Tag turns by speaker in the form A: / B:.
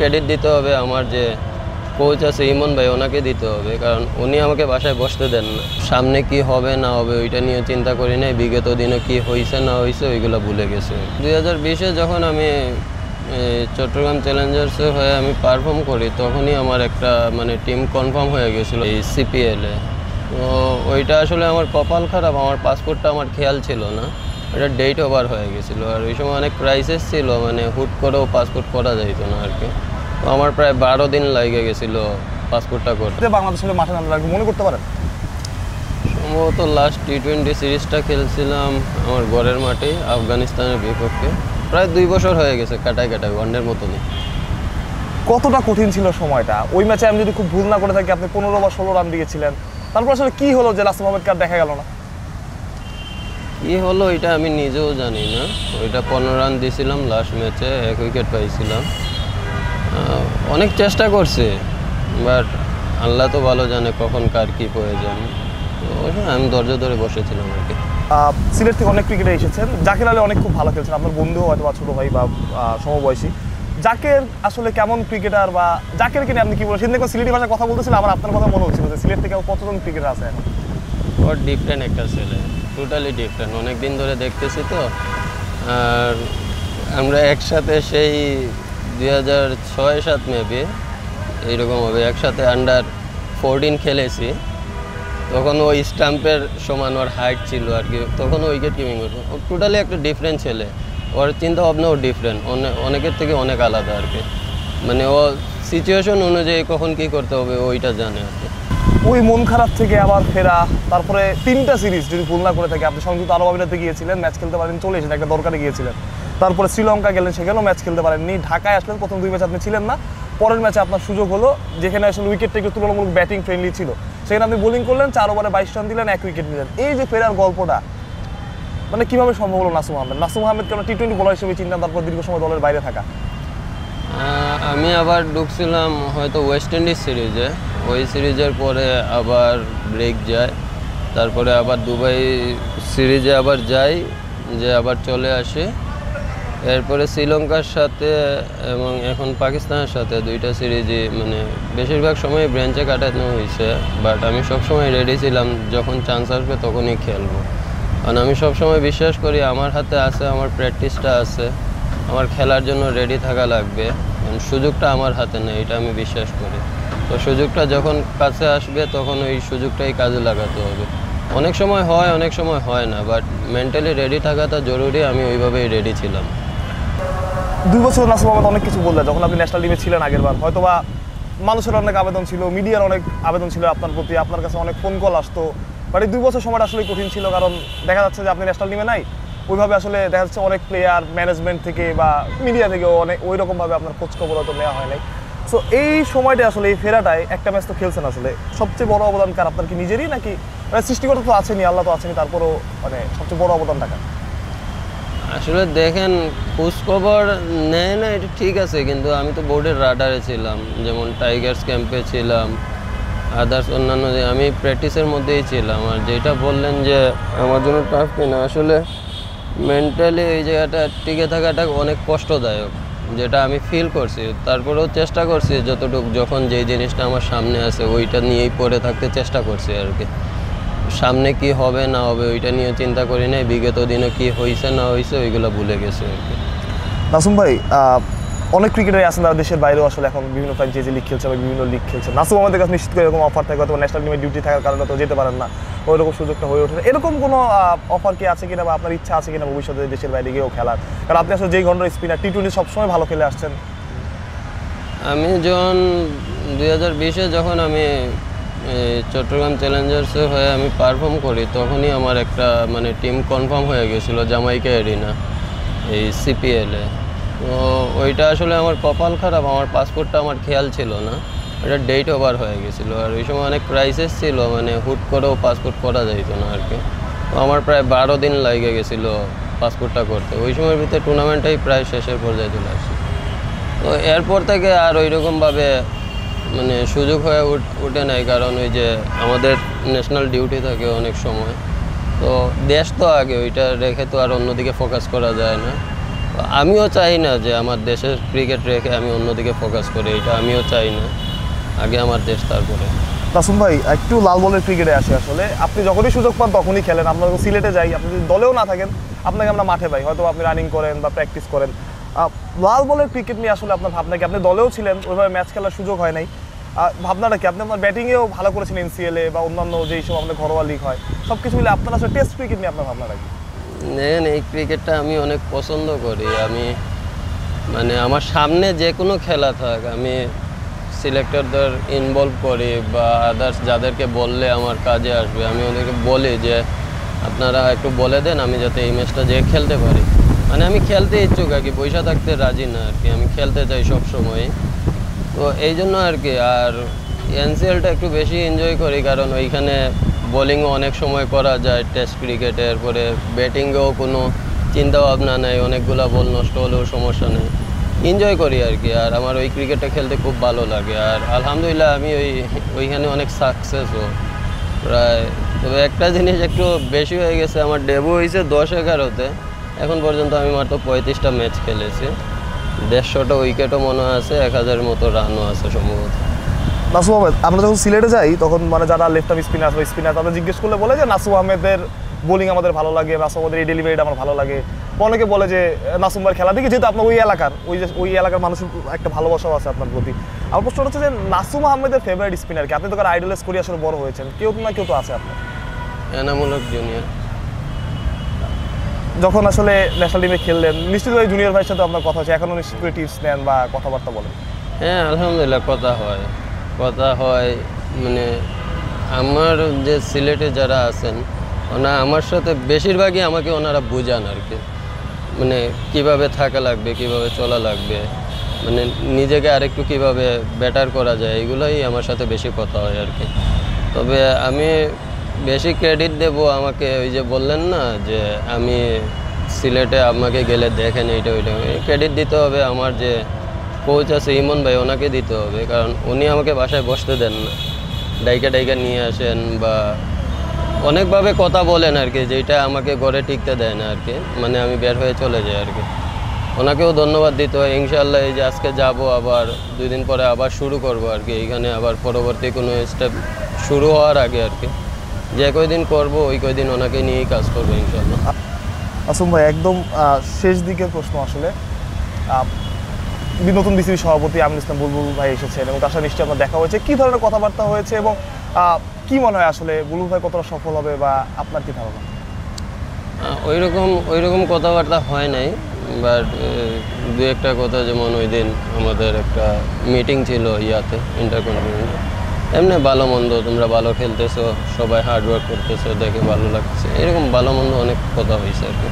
A: Credit দিতে হবে আমার যে কোচ আছে ইমন ভাই, ওনাকে দিতে হবে, কারণ উনি আমাকে বাসায় বসতে দেন না। সামনে কি হবে না হবে ওইটা নিয়ে চিন্তা করি নাই, বিগত দিনে কি হয়েছে না হয়েছে ওইগুলো ভুলে গেছে। 2020-এ যখন আমি চট্টগ্রাম চ্যালেঞ্জার্সে হয়ে আমি পারফর্ম করি, তখনই আমার একটা মানে টিম কনফার্ম হয়ে গেছিলো এই সিপিএলে। তো ওইটা আসলে আমার কপাল খারাপ, আমার পাসপোর্টটা আমার খেয়াল ছিল না, এটা ডেট ওভার হয়ে গেছিলো। আর ওই সময় অনেক ক্রাইসিস ছিল, মানে হুট করেও পাসপোর্ট করা যাইত না আর কি। তো আমার প্রায় 12 দিন লাগে গেছিলো পাসপোর্টটা করতে।
B: বাংলাদেশের মাঠে নামলে মনে করতে পারেন?
A: সম্ভবত লাস্ট টি20 সিরিজটা খেলছিলাম আমার ঘরের মাঠে আফগানিস্তানের বিপক্ষে, প্রায় 2 বছর হয়ে গেছে কাটায় ওয়ানডের মতনই।
B: কতটা কঠিন ছিল সময়টা? ওই ম্যাচে আমি যদি খুব ভুল না করে থাকি আপনি 15 বা 16 রান দিয়েছিলেন, তারপর আসলে কি হলো যে নাসিম আহমেদকে আর দেখা গেল না?
A: কি হলো এটা আমি নিজেও জানি না। ওইটা 15 রান দিয়েছিলাম লাস্ট ম্যাচে, 1 উইকেট পাইছিলাম। অনেক চেষ্টা করছে, বাট আল্লাহ তো ভালো জানে কখন কার কী প্রয়োজন। তো আমি ধৈর্য ধরে বসেছিলাম আর কি।
B: সিলেট থেকে অনেক ক্রিকেটে এসেছেন, জাকের আলী অনেক খুব ভালো খেলছেন, আপনার বন্ধু হয়তো বা ছোটো ভাই বা সমবয়সী। জাকের আসলে কেমন ক্রিকেটার, বা জাকেরকে নিয়ে আপনি কী বলেন? সেদিন সিলেটি ভাষায় কথা বলতেছিলাম, আমার আপনার কথা মনে হচ্ছিল যে সিলেট থেকে কতজন ক্রিকেটার আছে এখন?
A: ওর ডিফারেন্ট একটা ছেলে, টোটালি ডিফারেন্ট। অনেক দিন ধরে দেখতেছি তো, আর আমরা একসাথে সেই 2006-07 মেবি এইরকম হবে, একসাথে আন্ডার 14 খেলেছি। তখন ওই স্টাম্পের সমান ওর হাইট ছিল আর কি, তখন উইকেট কিপিং করতো। ও টোটালি একটা ডিফারেন্ট ছেলে, ওর চিন্তা ভাবনাও ডিফারেন্ট, অনেকের থেকে অনেক আলাদা আর কি। মানে ও সিচুয়েশন অনুযায়ী কখন কী করতে হবে ওইটা জানে আর কি।
B: ওই মন খারাপ থেকে আবার ফেরা, তারপরে 3টা সিরিজ যদি ভুল না করে থাকে, আপনি সংযুক্ত আরব আমিরাতে গিয়েছিলেন, ম্যাচ খেলতে পারেন, চলে এসেছেন, একটা দরকারে গিয়েছিলেন। তারপরে শ্রীলঙ্কা গেলেন, সেখানেও ম্যাচ খেলতে পারেননি। ঢাকায় আসলেন, প্রথম 2 ম্যাচ আপনি ছিলেন না। পরের ম্যাচে আপনার সুযোগ হলো, যেখানে আসলে উইকেটটা একটু তুলনামূলক ব্যাটিং ফ্রেন্ডলি ছিল, সেখানে আপনি বোলিং করলেন, 4 ওভারে 22 রান দিলেন, 1 উইকেট নিলেন। এই যে ফেরার গল্পটা মানে কীভাবে সম্ভব হলো নাসিম আহমেদকে আমরা টি20 বোলার হিসেবে চিনতাম, তারপর দীর্ঘ সময় দলের বাইরে থাকা?
A: আমি আবার ঢুকছিলাম হয়তো ওয়েস্ট ইন্ডিজ সিরিজে, ওই সিরিজের পরে আবার ব্রেক যায়, তারপরে আবার দুবাই সিরিজে আবার যাই, যে আবার চলে আসি। এরপরে শ্রীলঙ্কার সাথে এবং এখন পাকিস্তানের সাথে 2টা সিরিজই মানে বেশিরভাগ সময় ব্রেঞ্চে কাটানো হয়েছে। বাট আমি সবসময় রেডি ছিলাম, যখন চান্স আসবে তখনই খেলবো। কারণ আমি সবসময় বিশ্বাস করি আমার হাতে আছে, আমার প্র্যাকটিসটা আছে, আমার খেলার জন্য রেডি থাকা লাগবে। সুযোগটা আমার হাতে নেই, এটা আমি বিশ্বাস করি। তো সুযোগটা যখন কাছে আসবে তখন ওই সুযোগটাই কাজে লাগাতে হবে। অনেক সময় হয়, অনেক সময় হয় না, বাট মেন্টালি রেডি থাকাটা জরুরি। আমি ওইভাবেই রেডি ছিলাম।
B: 2 বছর নাসিম আহমেদ অনেক কিছু বললেন, যখন আপনি ন্যাশনাল টিমে ছিলেন আগেরবার, হয়তোবা মানুষের অনেক আবেদন ছিল, মিডিয়ার অনেক আবেদন ছিল আপনার প্রতি, আপনার কাছে অনেক ফোন কল আসতো। বাট এই 2 বছর সময়টা আসলে কঠিন ছিল, কারণ দেখা যাচ্ছে যে আপনি ন্যাশনাল টিমে নাই। ওইভাবে আসলে দেখা যাচ্ছে অনেক প্লেয়ার ম্যানেজমেন্ট থেকে বা মিডিয়া থেকেও অনেক ওই রকমভাবে আপনার খোঁজখবর হয়তো নেওয়া হয় নাই। সো এই সময়টা আসলে এই ফেরাটায় একটা ম্যাচ তো খেলছেন, আসলে সবচেয়ে বড় অবদান কার? আপনার কি নিজেরই, নাকি মানে সৃষ্টিকর্তা তো আছেনি, আল্লাহ তো আছেনি, তারপরও মানে সবচেয়ে বড় অবদানটা কার?
A: আসলে দেখেন, খোঁজখবর নেয় না এটা ঠিক আছে, কিন্তু আমি তো বোর্ডের রাডারে ছিলাম, যেমন টাইগার্স ক্যাম্পে ছিলাম, আদার্স অন্যান্য আমি প্র্যাকটিসের মধ্যেই ছিলাম। আর যেটা বললেন যে আমার জন্য টাফ কিনা, আসলে মেন্টালি এই জায়গাটা টিকে থাকাটা অনেক কষ্টদায়ক, যেটা আমি ফিল করছি। তারপরেও চেষ্টা করছি যতটুকু, যখন যেই জিনিসটা আমার সামনে আছে ওইটা নিয়েই পড়ে থাকতে চেষ্টা করছি আর কি। সামনে কি হবে না হবে ওইটা নিয়ে চিন্তা করি নাই, বিগত দিনে কি হয়েছে না হয়েছে ওইগুলো ভুলে গেছে আর কি।
B: নাসিম ভাই, অনেক ক্রিকেটারই আছেন তারা দেশের বাইরেও আসলে এখন বিভিন্ন ফ্র্যাঞ্চাইজি লিগ খেলছে বা বিভিন্ন লিগ খেলছে। নাসিম আমাদের কাছে নিশ্চিত করে এরকম অফার থাকে, অথবা ন্যাশনাল টিমে ডিউটি থাকার কারণে তো যেতে পারেন না, ওই রকম সুযোগটা হয়ে ওঠে না। এরকম কোনো অফার কি আছে কিনা, বা আপনার ইচ্ছা আছে কিনা ভবিষ্যতে দেশের বাইরে গিয়েও খেলার? কারণ আপনি আসলে যেই ধরনের স্পিনার, টি20 সবসময় ভালো খেলে আসছেন।
A: আমি যখন 2020-এ যখন আমি চট্টগ্রাম চ্যালেঞ্জার্সে হয়ে আমি পারফর্ম করি, তখনই আমার একটা মানে টিম কনফার্ম হয়ে গেছিলো জামাইকা এরিনা এই সিপিএলে। তো ওইটা আসলে আমার কপাল খারাপ, আমার পাসপোর্টটা আমার খেয়াল ছিল না, এটা ডেট ওভার হয়ে গেছিলো। আর ওই সময় অনেক ক্রাইসিস ছিল, মানে হুট করেও পাসপোর্ট করা যাইত না আর কি। তো আমার প্রায় 12 দিন লাগে গেছিলো পাসপোর্টটা করতে। ওই সময়ের ভিতরে টুর্নামেন্টটাই প্রায় শেষের পর্যায়ে চলে আসছে। তো এরপর থেকে আর ওই রকমভাবে মানে সুযোগ হয়ে উঠে নাই, কারণ ওই যে আমাদের ন্যাশনাল ডিউটি থাকে অনেক সময়। তো দেশ তো আগে, ওইটা রেখে তো আর অন্যদিকে ফোকাস করা যায় না। আমিও চাই না যে আমার দেশের ক্রিকেট রেখে আমি অন্যদিকে ফোকাস করি, এটা আমিও চাই না। আগে আমার দেশ, তারপরে।
B: নাসুম ভাই, একটু লাল বলের ক্রিকেটে আসে। আসলে আপনি যখনই সুযোগ পান তখনই খেলেন। আমরা সিলেটে যাই, আপনি যদি দলেও না থাকেন আপনাকে আমরা মাঠে পাই, হয়তো আপনি রানিং করেন বা প্র্যাকটিস করেন। লাল বলের ক্রিকেট নিয়ে আসলে আপনার ভাবনা কি? আপনি দলেও ছিলেন, ওইভাবে ম্যাচ খেলার সুযোগ হয় নাই, ভাবনাটা কি? আপনি আপনার ব্যাটিংয়েও ভালো করেছেন এনসিএলে বা অন্যান্য যেই সব আমাদের ঘরোয়া লিগ হয়, সব কিছু মিলে আপনার আসলে টেস্ট ক্রিকেট নিয়ে আপনার ভাবনাটা কি?
A: এই ক্রিকেটটা আমি অনেক পছন্দ করি। আমি মানে আমার সামনে যে কোনো খেলা থাক, আমি সিলেক্টরদের ইনভলভ করি বা আদার্স যাদেরকে বললে আমার কাজে আসবে, আমি ওদেরকে বলি যে আপনারা একটু বলে দেন আমি যাতে এই ম্যাচটা যেয়ে খেলতে পারি। মানে আমি খেলতে ইচ্ছুক আর কি, পয়সা থাকতে রাজি না আর কি, আমি খেলতে চাই সব সময়। তো এই জন্য আর কি। আর এনসিএলটা একটু বেশি এনজয় করি, কারণ ওইখানে বোলিংও অনেক সময় করা যায় টেস্ট ক্রিকেটের পরে, ব্যাটিংয়েও কোনো চিন্তা ভাবনা নেই, অনেকগুলা বল নষ্ট হলেও সমস্যা নেই, এনজয় করি আর কি। আর আমার ওই ক্রিকেটটা খেলতে খুব ভালো লাগে। আর আলহামদুলিল্লাহ আমি ওইখানে অনেক সাকসেসও প্রায়। তবে একটা জিনিস একটু বেশি হয়ে গেছে, আমার ডেবু হয়েছে 10-11-তে, এখন পর্যন্ত আমি মাত্র 35টা ম্যাচ খেলেছি, 150টা উইকেটও মনে হয় আছে, 1000 মতো রানও আছে সম্ভবত।
B: নাসুম আহমেদ, আমরা যখন সিলেটে যাই তখন মানে যারা লেফট আর্ম স্পিনার বা স্পিনার তাদের জিজ্ঞেস করলে বলে যে নাসুম আহমেদের বোলিং আমাদের ভালো লাগে, নাসুম আহমেদের এই ডেলিভারিটা আমার ভালো লাগে। অনেকে বলে যে নাসুম ভাইয়ের খেলা দেখি, যেহেতু আপনার ওই এলাকার মানুষের একটা ভালোবাসাও আছে আপনার প্রতি। আমার প্রশ্ন হচ্ছে যে নাসুম আহমেদের ফেভারিট স্পিনার কি? আপনি তো আইডলাইজ করে আসলে বড় হয়েছেন, কেউ না কেউ তো আছে আপনার।
A: এনামূলক জুনিয়র।
B: যখন আসলে ন্যাশনাল টিমে খেললেন, নিশ্চিতভাবে জুনিয়র ভাইয়ের সাথে আপনার কথা হচ্ছে, এখনও নিশ্চিত করে টিপস নেন বা কথাবার্তা বলেন?
A: হ্যাঁ, আলহামদুলিল্লাহ কথা হয়। মানে আমার যে সিলেটে যারা আছেন আমার সাথে বেশিরভাগই আমাকে ওনারা বোঝান আর কি, মানে কিভাবে থাকা লাগবে, কিভাবে চলা লাগবে, মানে নিজেকে আরেকটু কিভাবে বেটার করা যায়, এগুলোই আমার সাথে বেশি কথা হয় আর কি। তবে আমি বেশি ক্রেডিট দেব আমাকে, ওই যে বললেন না যে আমি সিলেটে আমাকে গেলে দেখেন এইটা ওইটা, ক্রেডিট দিতে হবে আমার যে কোচ আছে ইমন ভাই, ওনাকে দিতে হবে, কারণ উনি আমাকে বাসায় বসতে দেন না, ডাইকা নিয়ে আসেন বা অনেকভাবে কথা বলেন আর কি, যেটা আমাকে ঘরে টিকতে দেয় না আর কি, মানে আমি বের হয়ে চলে যাই আর কি। ওনাকেও ধন্যবাদ দিতে হয়। ইনশাআল্লাহ এই যে আজকে যাব, আবার 2 দিন পরে আবার শুরু করব আর কি, এইখানে আবার পরবর্তী কোনো স্টেপ শুরু হওয়ার আগে আর কি, যে কয়দিন করব ওই কয়দিন ওনাকে নিয়েই কাজ করবো ইনশাআল্লাহ।
B: আসুম ভাই, একদম শেষ দিকের প্রশ্ন আসলে, নতুন বিসিবি সভাপতি আমিনুল ইসলাম বুলবুল ভাই এসেছেন এবং তার সাথে নিশ্চয়ই আপনার দেখা হয়েছে, কী ধরনের কথাবার্তা হয়েছে এবং কি মনে হয় আসলে বুলবুল ভাই কতটা সফল হবে বা আপনার কি ধারণা?
A: ওইরকম কথাবার্তা হয় নাই, বাট 2-একটা কথা, যেমন ওই দিন আমাদের একটা মিটিং ছিল ইয়াতে, ইন্টারকন্টিনেন্টাল, এমনি ভালো মন্দ, তোমরা ভালো খেলতেছো, সবাই হার্ডওয়ার্ক করতেছো, দেখে ভালো লাগছে, এরকম ভালো মন্দ অনেক কথা হয়েছে আর কি।